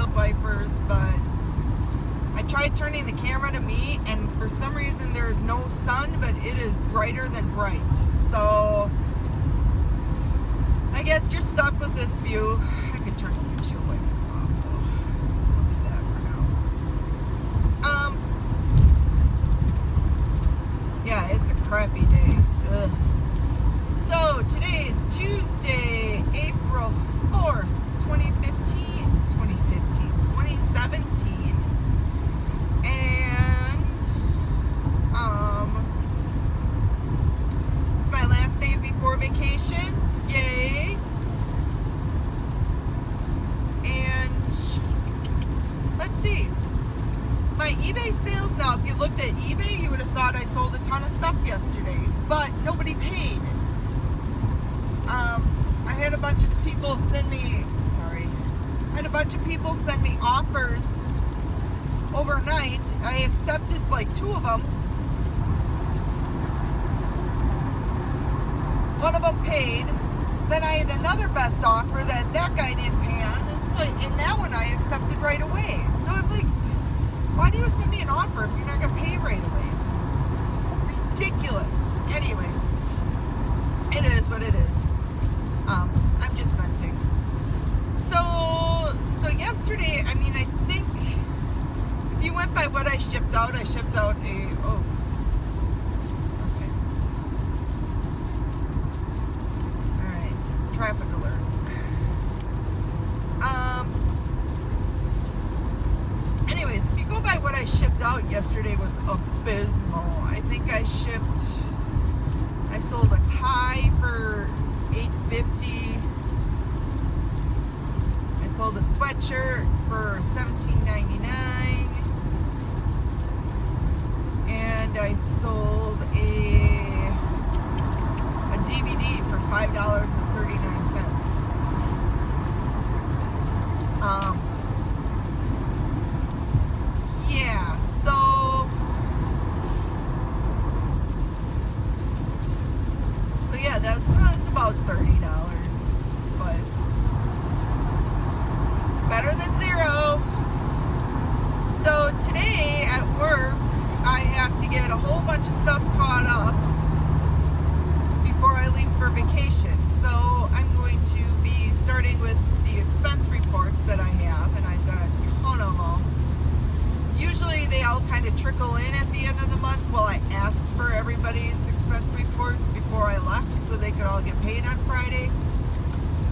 windshield wipers, but I tried turning the camera to me, and for some reason there's no sun, but it is brighter than bright. So I guess you're stuck with this view. I could turn the windshield wipers off, though. I'll do that for now. Yeah, it's a crappy day. Ugh. So today is Tuesday, April 4th, 2017. And it's my last day before vacation. Yay. And let's see. My eBay sales now, if you looked at eBay, you would have thought I sold a ton of stuff yesterday, but nobody paid. I had a bunch of people send me, offers overnight. I accepted like 2 of them. One of them paid. Then I had another best offer that guy didn't pay on. And that one I accepted right away. So I'm like, why do you send me an offer if you're not going to pay right away? Ridiculous. Anyways, it is what it is. I'm just venting. So yesterday, I mean, I think if you went by what I shipped out a, okay. All right, traffic alert. Anyways, if you go by what I shipped out yesterday was abysmal. I think I sold a tie for $8.50. I sold a sweatshirt for $17.99, and I sold a DVD for $5.39. Yeah, so yeah, that's about $30, but better than zero. So today at work, I have to get a whole bunch of stuff caught up before I leave for vacation. So I'm going to be starting with the expense reports that I have, and I've got a ton of them. Usually they all kind of trickle in at the end of the month. Well, I asked for everybody's expense reports before I left so they could all get paid on Friday.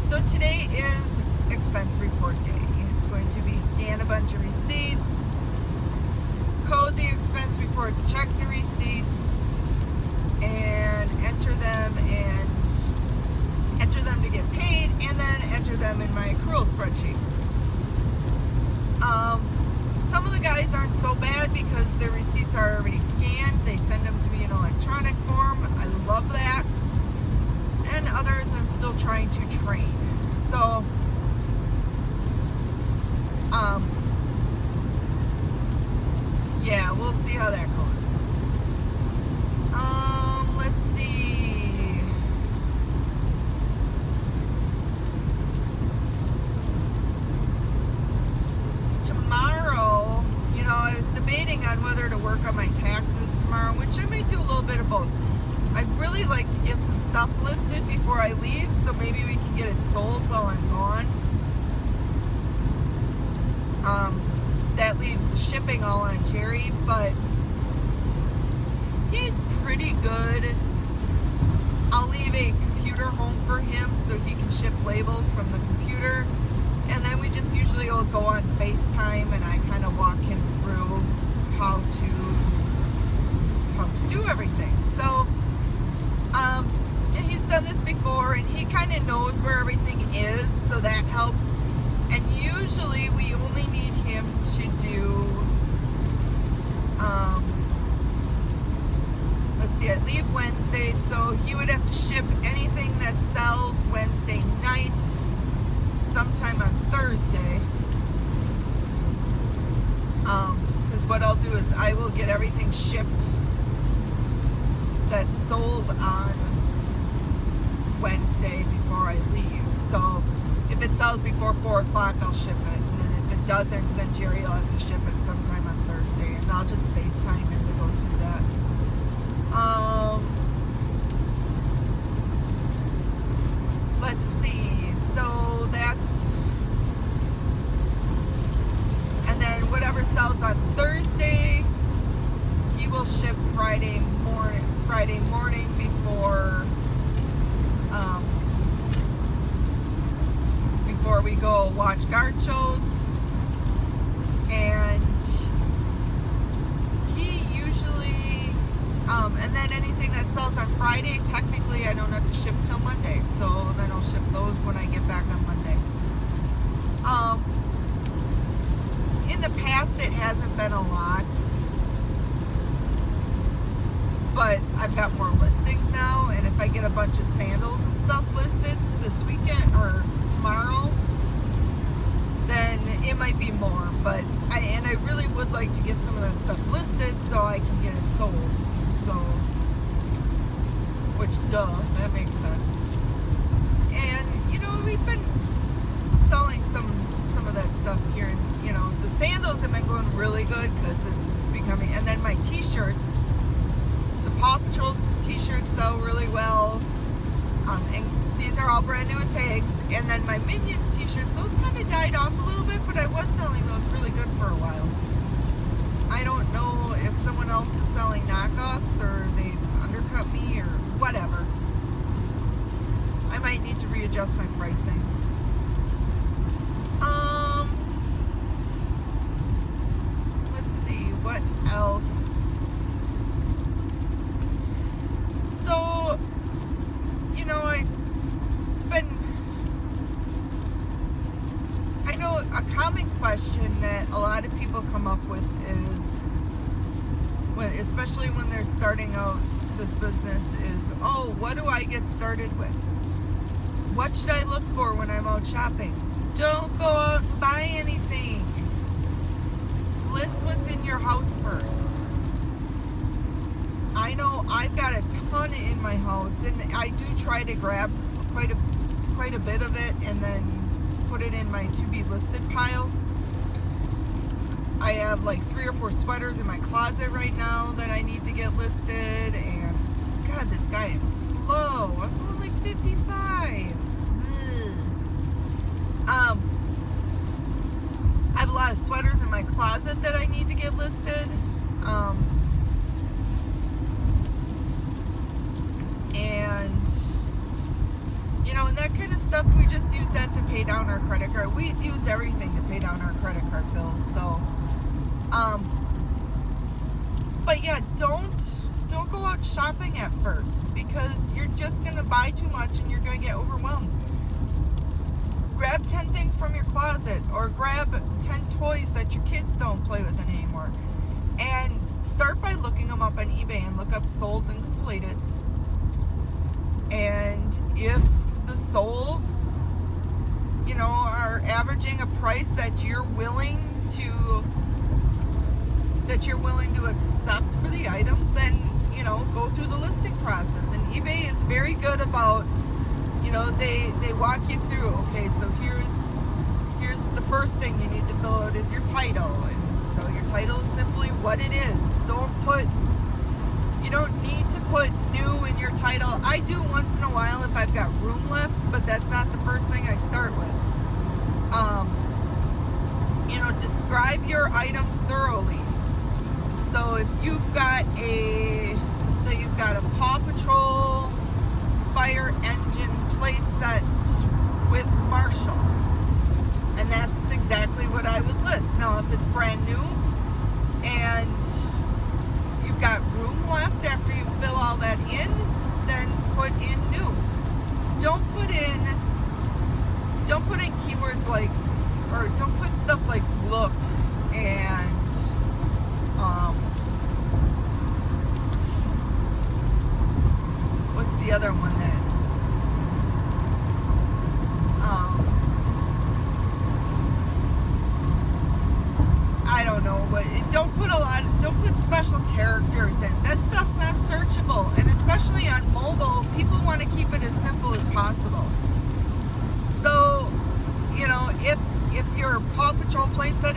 So today is expense report day. It's going to be scan a bunch of receipts, code the expense reports, check the receipts, and enter them to get paid, and then enter them in my accrual spreadsheet. Some of the guys aren't so bad because their receipts are already scanned. They send them to me in electronic form. I love that. And others I'm still trying to train. So, yeah, we'll see how that goes. Let's see. Tomorrow, I was debating on whether to work on my taxes tomorrow, which I might do a little bit of both. I'd really like to get some stuff listed before I leave, so maybe we can get it sold while I'm gone. That leaves the shipping all on Jerry, but he's pretty good. I'll leave a computer home for him so he can ship labels from the computer, and then we just usually will go on FaceTime and I kind of walk him through how to do everything. So and he's done this before, and he kind of knows where everything is, so that helps. And usually we only need him to do let's see, I leave Wednesday, so he would have to ship anything that sells Wednesday night sometime on Thursday. Because what I'll do is I will get everything shipped that's sold on Wednesday before I leave. So if it sells before 4 o'clock, I'll ship it. And then if it doesn't, then Jerry will have to ship it sometime on Thursday, and I'll just FaceTime him to go through that. Let's see. So that's, and then whatever sells on Thursday, he will ship Friday morning before we go watch guard shows. And he usually, and then anything that sells on Friday, technically I don't have to ship till Monday, so then I'll ship those when I get back on Monday. In the past it hasn't been a lot, but I've got more listings now, and if I get a bunch of sandals and stuff listed this weekend or tomorrow, then it might be more. But I really would like to get some of that stuff listed so I can get it sold. So, which, that makes sense. And, you know, we've been selling some of that stuff here, and, you know, the sandals have been going really good because it's becoming, and then my t-shirts, the Paw Patrol t-shirts sell really well, and these are all brand new with tags. And then my Minions t-shirts, those kind of died off a little bit, but I was selling those really good for a while. I don't know if someone else is selling knockoffs or they've undercut me or whatever. I might need to readjust my pricing. Let's see, what else? So, you know, I know a common question that a lot of people come up with is, especially when they're starting out this business, is, oh, what do I get started with? What should I look for when I'm out shopping? Don't go out and buy anything. List what's in your house first. I know I've got a ton in my house, and I do try to grab quite a bit of it and then put it in my to be listed pile. I have like 3 or 4 sweaters in my closet right now that I need to get listed, and God, this guy is slow. I'm going like 55. I have a lot of sweaters in my closet that I need to get listed. And you know, and that kind of stuff, we just use that to pay down our credit card. We use everything to pay down our credit card bills. So, but yeah, don't go out shopping at first, because you're just gonna buy too much and you're gonna get overwhelmed. Grab 10 things from your closet, or grab 10 toys that your kids don't play with anymore, and start by looking them up on eBay and look up solds and completeds. And if the solds, you know, are averaging a price that you're willing to accept for the item, then, you know, go through the listing process. And eBay is very good about, you know, they walk you through, okay, so here's the first thing you need to fill out is your title. And so your title is simply what it is. You don't need to put new in your title. I do once in a while if I've got room left, but that's not the first thing I start with. You know, describe your item thoroughly. So if you've got let's say you've got a Paw Patrol fire engine playset with Marshall, and that's exactly what I would list. Now, if it's brand new and you've got room left after you fill all that in, then put in new. Don't put in keywords like, or don't put stuff like look and what's the other one that I don't know, but don't put special characters in. That stuff's not searchable, and especially on mobile, people want to keep it as simple as possible. So, you know, if your Paw Patrol playset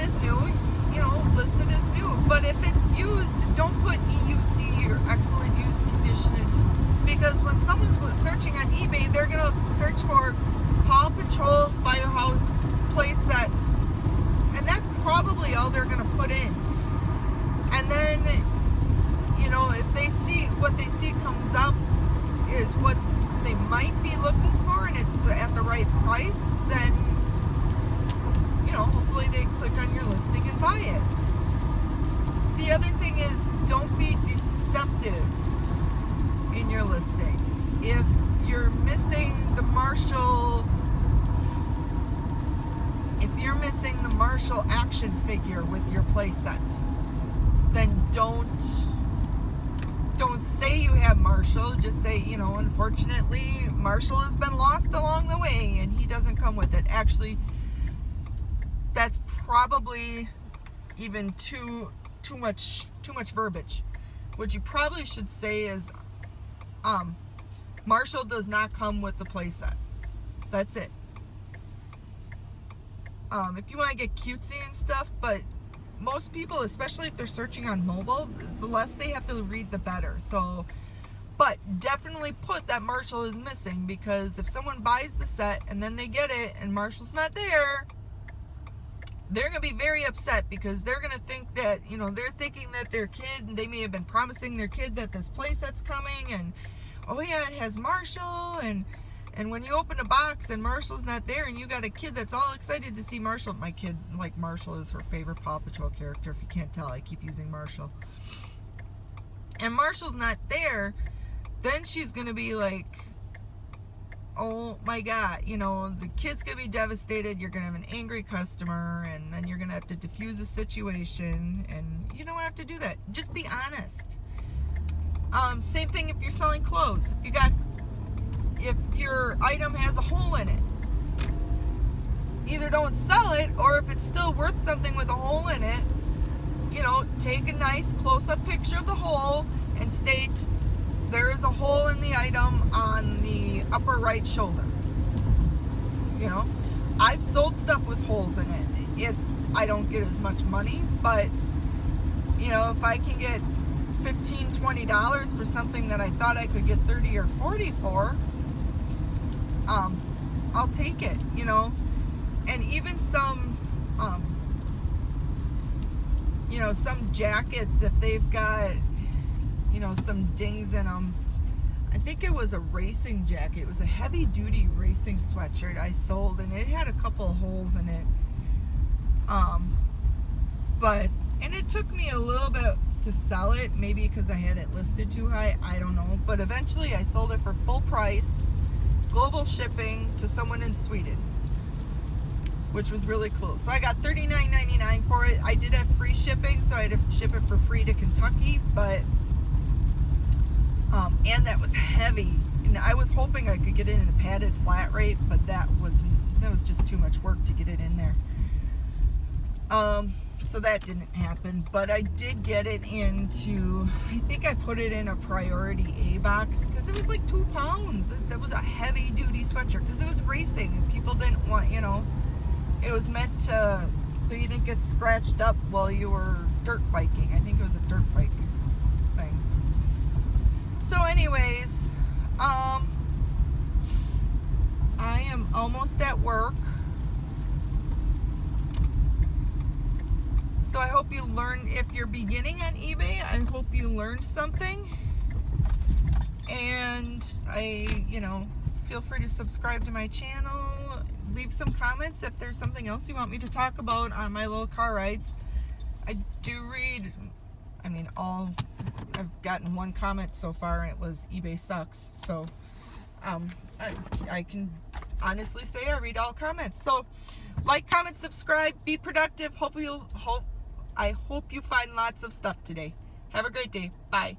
for Paw Patrol Firehouse playset, and that's probably all they're going to put in. And then, you know, if they see what they see comes up is what they might be looking for, and it's at the right price, then, you know, hopefully they click on your listing and buy it. The other thing is, don't be deceptive in your listing. If you're missing the Marshall action figure with your playset, then don't say you have Marshall. Just say, you know, unfortunately Marshall has been lost along the way and he doesn't come with it. Actually, that's probably even too much verbiage. What you probably should say is, Marshall does not come with the playset. That's it. If you want to get cutesy and stuff, but most people, especially if they're searching on mobile, the less they have to read, the better. So, but definitely put that Marshall is missing, because if someone buys the set and then they get it and Marshall's not there, they're going to be very upset, because they're going to think that, you know, they're thinking that their kid, and they may have been promising their kid that this playset's coming, and oh yeah, it has Marshall, and when you open a box and Marshall's not there, and you got a kid that's all excited to see Marshall. My kid, like, Marshall is her favorite Paw Patrol character. If you can't tell, I keep using Marshall. And Marshall's not there, then she's going to be like, oh my God, you know, the kid's going to be devastated. You're going to have an angry customer, and then you're going to have to diffuse the situation, and you don't have to do that. Just be honest. Same thing if you're selling clothes. If your item has a hole in it, either don't sell it, or if it's still worth something with a hole in it, you know, take a nice close-up picture of the hole and state, there is a hole in the item on the upper right shoulder. You know, I've sold stuff with holes in it. I don't get as much money, but, you know, if I can get $15, $20 for something that I thought I could get 30 or 40 for, I'll take it, you know. And even some, you know, some jackets, if they've got, you know, some dings in them. I think it was a racing jacket. It was a heavy duty racing sweatshirt I sold, and it had a couple of holes in it. And it took me a little bit to sell it, maybe because I had it listed too high, I don't know. But eventually I sold it for full price, global shipping, to someone in Sweden, which was really cool. So I got $39.99 for it. I did have free shipping, so I had to ship it for free to Kentucky, but and that was heavy. And I was hoping I could get it in a padded flat rate, but that was just too much work to get it in there. So that didn't happen, but I did get it into, I think I put it in a priority A box, because it was like 2 pounds. That was a heavy duty sweatshirt, because it was racing. People didn't want, you know, it was meant to, so you didn't get scratched up while you were dirt biking. I think it was a dirt bike thing. So anyways, I am almost at work. So I hope you learned, if you're beginning on eBay, I hope you learned something. And you know, feel free to subscribe to my channel. Leave some comments if there's something else you want me to talk about on my little car rides. I do read, I mean, I've gotten one comment so far, and it was eBay sucks. So I can honestly say I read all comments. So like, comment, subscribe, be productive. I hope you find lots of stuff today. Have a great day. Bye.